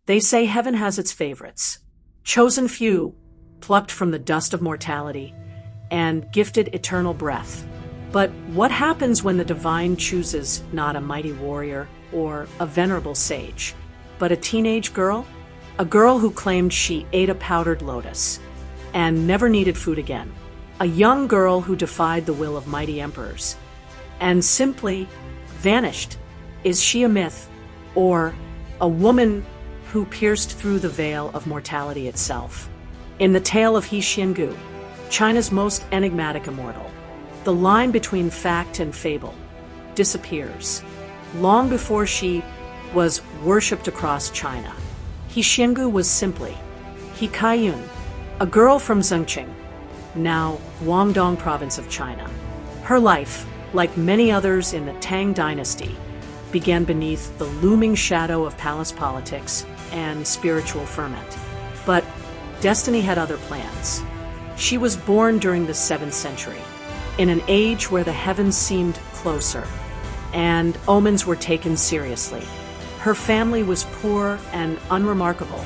They say heaven has its favorites, chosen few, plucked from the dust of mortality, and gifted eternal breath. But what happens when the divine chooses not a mighty warrior or a venerable sage, but a teenage girl? A girl who claimed she ate a powdered lotus and never needed food again. A young girl who defied the will of mighty emperors and simply vanished. Is she a myth, or a woman who pierced through the veil of mortality itself? In the tale of He Xiangu, China's most enigmatic immortal, the line between fact and fable disappears. Long before she was worshipped across China, He Xiangu was simply He Kaiyun, a girl from Zhengqing, now Guangdong province of China. Her life, like many others in the Tang dynasty, began beneath the looming shadow of palace politics and spiritual ferment. But destiny had other plans. She was born during the 7th century, in an age where the heavens seemed closer, and omens were taken seriously. Her family was poor and unremarkable,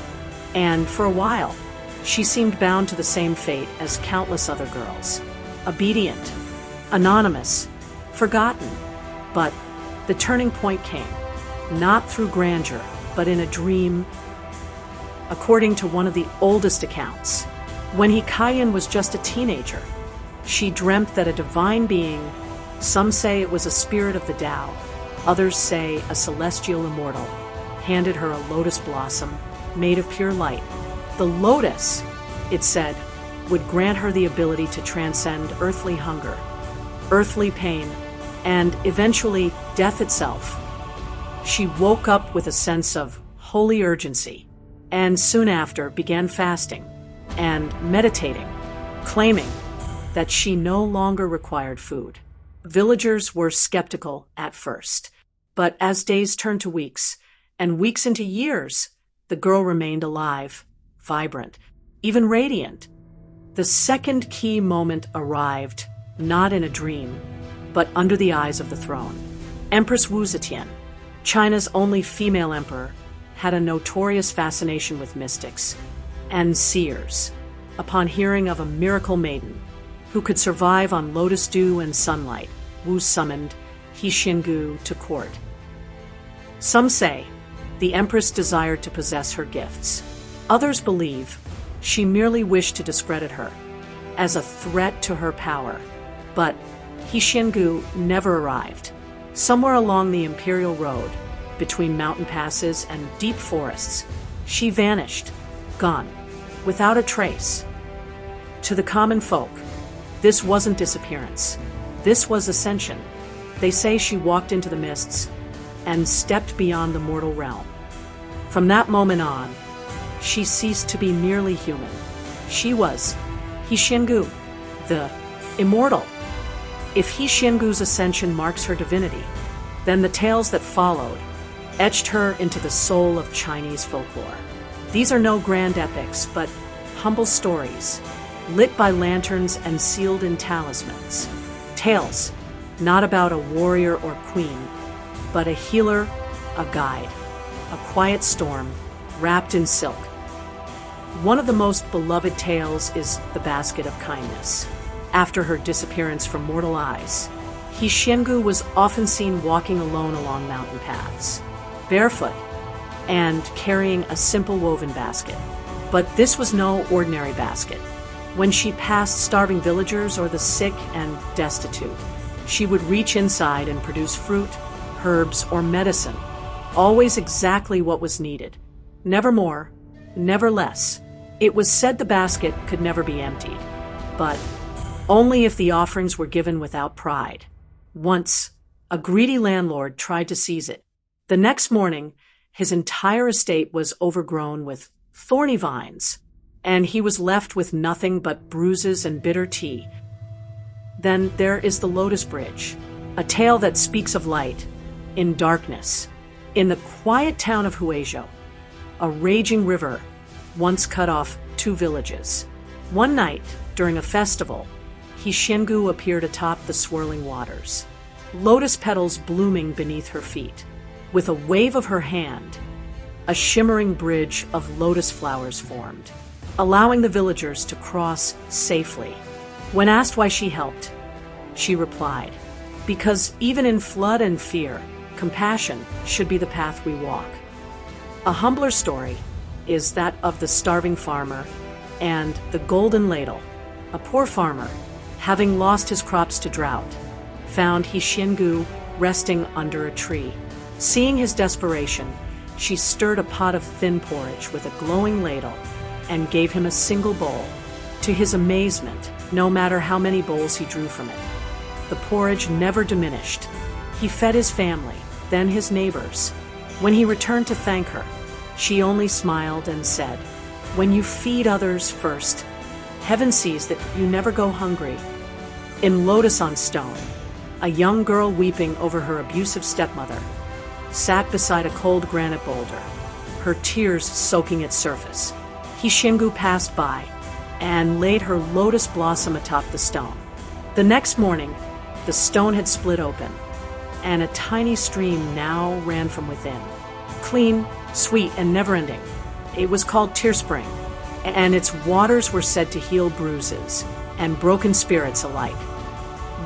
and for a while, she seemed bound to the same fate as countless other girls. Obedient, anonymous, forgotten. But the turning point came, not through grandeur, but in a dream. According to one of the oldest accounts, when He Kaiyun was just a teenager, she dreamt that a divine being, some say it was a spirit of the Tao, others say a celestial immortal, handed her a lotus blossom made of pure light. The lotus, it said, would grant her the ability to transcend earthly hunger, earthly pain, and eventually death itself. She woke up with a sense of holy urgency, and soon after began fasting and meditating, claiming that she no longer required food. Villagers were skeptical at first, but as days turned to weeks, and weeks into years, the girl remained alive, vibrant, even radiant. The second key moment arrived, not in a dream, but under the eyes of the throne. Empress Wu Zetian, China's only female emperor, had a notorious fascination with mystics and seers. Upon hearing of a miracle maiden who could survive on lotus dew and sunlight, Wu summoned He Xiangu to court. Some say the empress desired to possess her gifts. Others believe she merely wished to discredit her as a threat to her power. But He Xiangu never arrived. Somewhere along the imperial road, between mountain passes and deep forests, she vanished, gone, without a trace. To the common folk, this wasn't disappearance. This was ascension. They say she walked into the mists and stepped beyond the mortal realm. From that moment on, she ceased to be merely human. She was He Xiangu, the immortal. If He Xiangu's ascension marks her divinity, then the tales that followed etched her into the soul of Chinese folklore. These are no grand epics, but humble stories, lit by lanterns and sealed in talismans. Tales not about a warrior or queen, but a healer, a guide, a quiet storm wrapped in silk. One of the most beloved tales is The Basket of Kindness. After her disappearance from mortal eyes, He Xiangu was often seen walking alone along mountain paths, barefoot, and carrying a simple woven basket. But this was no ordinary basket. When she passed starving villagers or the sick and destitute, she would reach inside and produce fruit, herbs, or medicine, always exactly what was needed. Never more, never less. It was said the basket could never be emptied, but only if the offerings were given without pride. Once, a greedy landlord tried to seize it. The next morning, his entire estate was overgrown with thorny vines, and he was left with nothing but bruises and bitter tea. Then there is the Lotus Bridge, a tale that speaks of light in darkness. In the quiet town of Huizhou, a raging river once cut off 2 villages. One night, during a festival, He Xiangu appeared atop the swirling waters, lotus petals blooming beneath her feet. With a wave of her hand, A shimmering bridge of lotus flowers formed, allowing the villagers to cross safely. When asked why she helped, she replied, "Because even in flood and fear, compassion should be the path we walk." A humbler story is that of the starving farmer and the golden ladle. A poor farmer, having lost his crops to drought, found He Xiangu resting under a tree. Seeing his desperation, she stirred a pot of thin porridge with a glowing ladle and gave him a single bowl. To his amazement, no matter how many bowls he drew from it, the porridge never diminished. He fed his family, then his neighbors. When he returned to thank her, she only smiled and said, "When you feed others first, heaven sees that you never go hungry." In Lotus on Stone, a young girl weeping over her abusive stepmother sat beside a cold granite boulder, her tears soaking its surface. He Xiangu passed by and laid her lotus blossom atop the stone. The next morning, the stone had split open, and a tiny stream now ran from within. Clean, sweet, and never-ending. It was called Tear Spring, and its waters were said to heal bruises and broken spirits alike.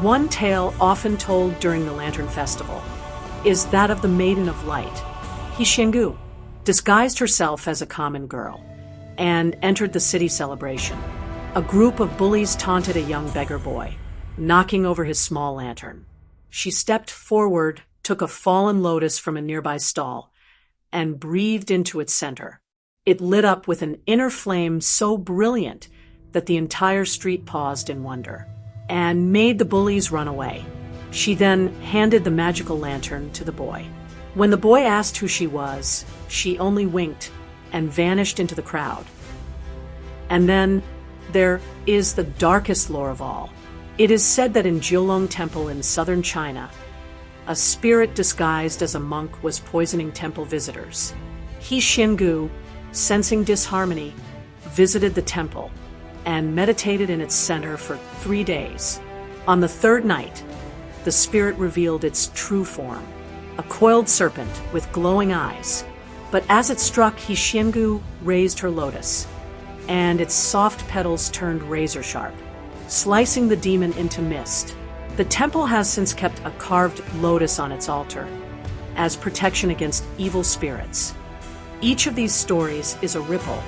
One tale often told during the Lantern Festival is that of the Maiden of Light. He Xiangu disguised herself as a common girl and entered the city celebration. A group of bullies taunted a young beggar boy, knocking over his small lantern. She stepped forward, took a fallen lotus from a nearby stall, and breathed into its center. It lit up with an inner flame so brilliant that the entire street paused in wonder and made the bullies run away. She then handed the magical lantern to the boy. When the boy asked who she was, she only winked and vanished into the crowd. And then there is the darkest lore of all. It is said that in Jiulong Temple in southern China, a spirit disguised as a monk was poisoning temple visitors. He Xiangu, sensing disharmony, visited the temple and meditated in its center for 3 days. On the third night, the spirit revealed its true form, a coiled serpent with glowing eyes. But as it struck, He Xiangu raised her lotus, and its soft petals turned razor sharp, slicing the demon into mist. The temple has since kept a carved lotus on its altar as protection against evil spirits. Each of these stories is a ripple,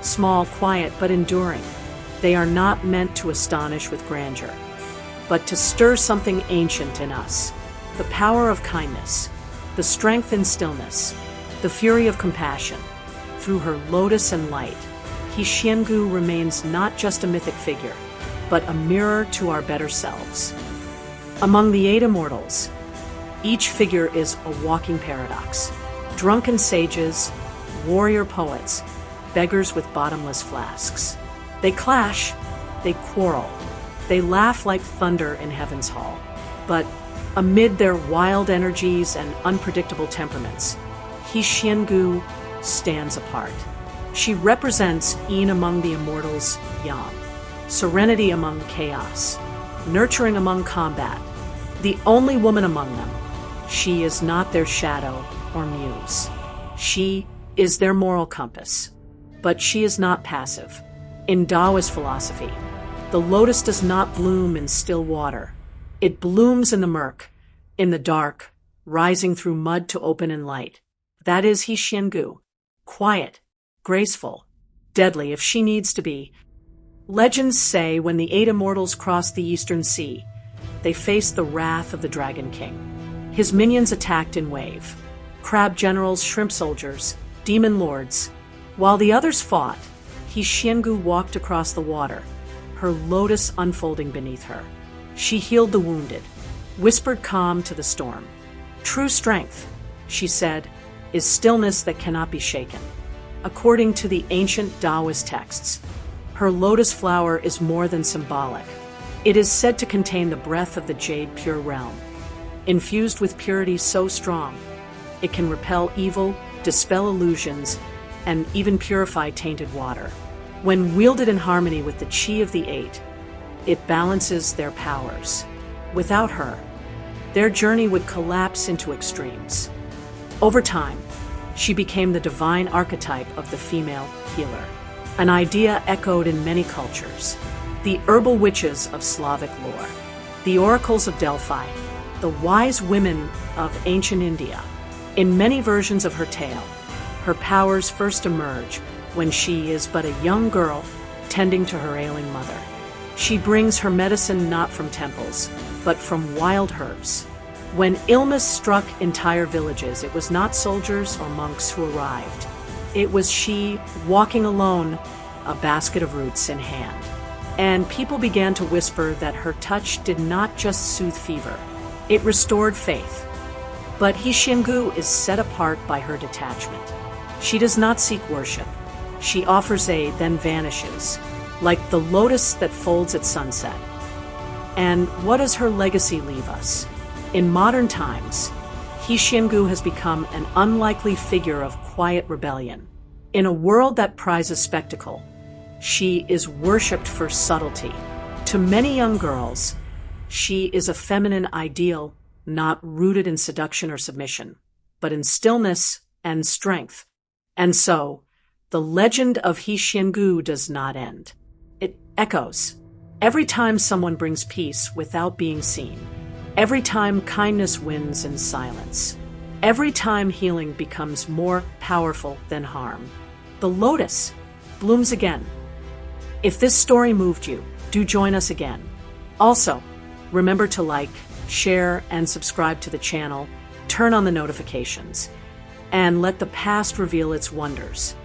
small, quiet, but enduring. They are not meant to astonish with grandeur, but to stir something ancient in us. The power of kindness, the strength in stillness, the fury of compassion. Through her lotus and light, He Xiangu remains not just a mythic figure, but a mirror to our better selves. Among the 8 immortals, each figure is a walking paradox. Drunken sages, warrior poets, beggars with bottomless flasks. They clash, they quarrel, they laugh like thunder in heaven's hall. But amid their wild energies and unpredictable temperaments, He Xiangu stands apart. She represents yin among the immortals, yang, serenity among chaos, nurturing among combat, the only woman among them. She is not their shadow or muse. She is their moral compass. But she is not passive. In Taoist philosophy, the lotus does not bloom in still water. It blooms in the murk, in the dark, rising through mud to open in light. That is He Xiangu, quiet, graceful, deadly if she needs to be. Legends say when the 8 immortals crossed the Eastern Sea, they faced the wrath of the Dragon King. His minions attacked in wave. Crab generals, shrimp soldiers, demon lords. While the others fought, He Xiangu walked across the water, her lotus unfolding beneath her. She healed the wounded, whispered calm to the storm. True strength, she said, is stillness that cannot be shaken. According to the ancient Taoist texts, her lotus flower is more than symbolic. It is said to contain the breath of the jade pure realm, infused with purity so strong, it can repel evil, dispel illusions, and even purify tainted water. When wielded in harmony with the Qi of the 8, it balances their powers. Without her, their journey would collapse into extremes. Over time, She became the divine archetype of the female healer, an idea echoed in many cultures. The herbal witches of Slavic lore, the oracles of Delphi, the wise women of ancient India. In many versions of her tale, her powers first emerge when she is but a young girl tending to her ailing mother. She brings her medicine not from temples, but from wild herbs. When illness struck entire villages, it was not soldiers or monks who arrived. It was she, walking alone, a basket of roots in hand. And people began to whisper that her touch did not just soothe fever, it restored faith. But Hixingu is set apart by her detachment. She does not seek worship. She offers aid, then vanishes, like the lotus that folds at sunset. And what does her legacy leave us? In modern times, Hixingu has become an unlikely figure of quiet rebellion. In a world that prizes spectacle, she is worshipped for subtlety. To many young girls, she is a feminine ideal, not rooted in seduction or submission, but in stillness and strength. And so, the legend of Hixingu does not end. It echoes. Every time someone brings peace without being seen, every time kindness wins in silence, every time healing becomes more powerful than harm, the lotus blooms again. If this story moved you, do join us again. Also, remember to like, share, and subscribe to the channel, turn on the notifications, and let the past reveal its wonders.